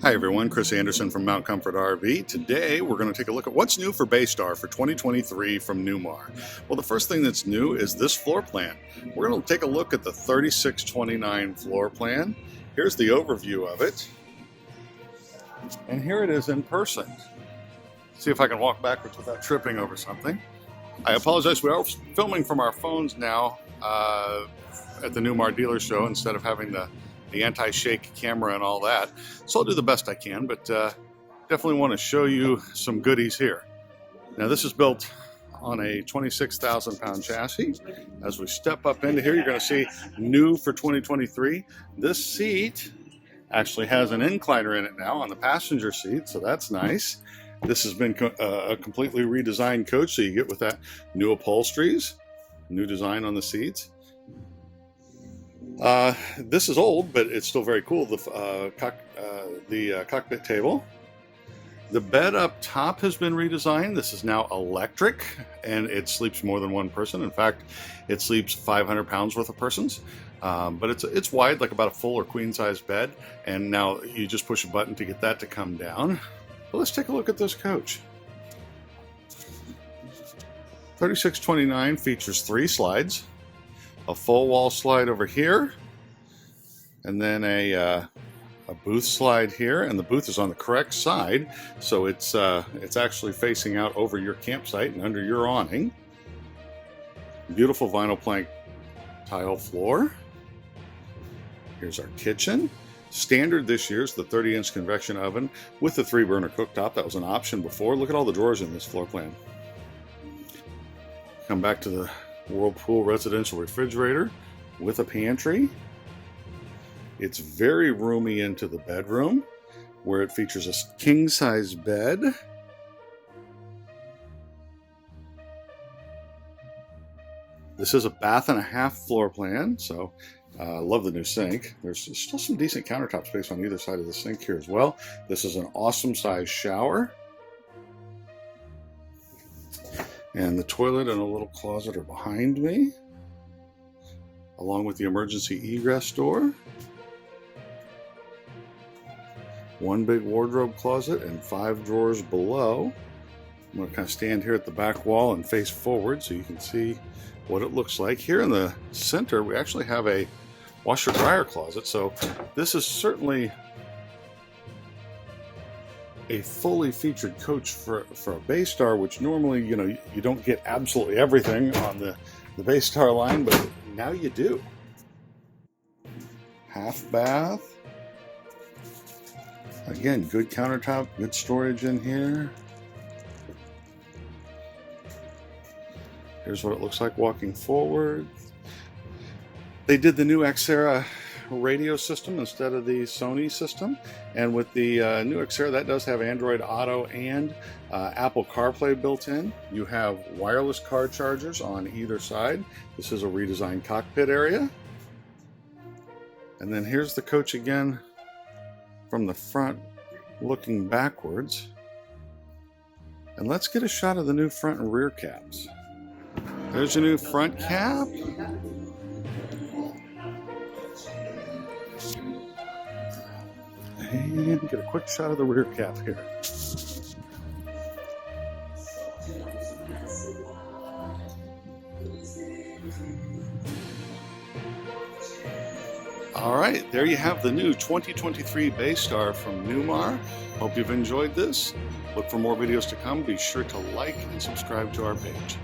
Hi everyone, Chris Anderson from Mount Comfort RV. Today we're going to take a look at what's new for Bay Star for 2023 from Newmar. Well, the first thing that's new is this floor plan. We're going to take a look at the 3629 floor plan. Here's the overview of it. And here it is in person. See if I can walk backwards without tripping over something. I apologize, we are filming from our phones now at the Newmar dealer show instead of having the anti-shake camera and all that. So I'll do the best I can, but definitely want to show you some goodies here. Now this is built on a 26,000 pound chassis. As we step up into here, you're going to see new for 2023. This seat actually has an incliner in it now on the passenger seat, so that's nice. This has been a completely redesigned coach, so you get with that new upholsteries, new design on the seats. This is old, but it's still very cool. The cockpit table. The bed up top has been redesigned. This is now electric, and it sleeps more than one person. In fact, it sleeps 500 pounds worth of persons. But it's wide, like about a full or queen size bed. And now you just push a button to get that to come down. But let's take a look at this coach. 3629 features 3 slides. A full wall slide over here, and then a booth slide here, and the booth is on the correct side, so it's actually facing out over your campsite and under your awning. Beautiful vinyl plank tile floor. Here's our kitchen. Standard this year is the 30-inch convection oven with the 3-burner cooktop. That was an option before. Look at all the drawers in this floor plan. Come back to the Whirlpool residential refrigerator with a pantry. It's very roomy into the bedroom, where it features a king-size bed. This is a bath and a half floor plan, so love the new sink. There's still some decent countertop space on either side of the sink here as well. This is an awesome size shower. And the toilet and a little closet are behind me, along with the emergency egress door. One big wardrobe closet and 5 drawers below. I'm going to kind of stand here at the back wall and face forward so you can see what it looks like. Here in the center, we actually have a washer-dryer closet, so this is certainly a fully featured coach for a Bay Star, which normally, you don't get absolutely everything on the Bay Star line, but now you do. Half bath. Again, good countertop, good storage in here. Here's what it looks like walking forward. They did the new Xera radio system instead of the Sony system, and with the new Xera, that does have Android Auto and Apple CarPlay built in. You have wireless car chargers on either side. This is a redesigned cockpit area. And then here's the coach again from the front looking backwards. And let's get a shot of the new front and rear caps. There's your new front cap. And get a quick shot of the rear cap here. All right, there you have the new 2023 Bay Star from Newmar. Hope you've enjoyed this. Look for more videos to come. Be sure to like and subscribe to our page.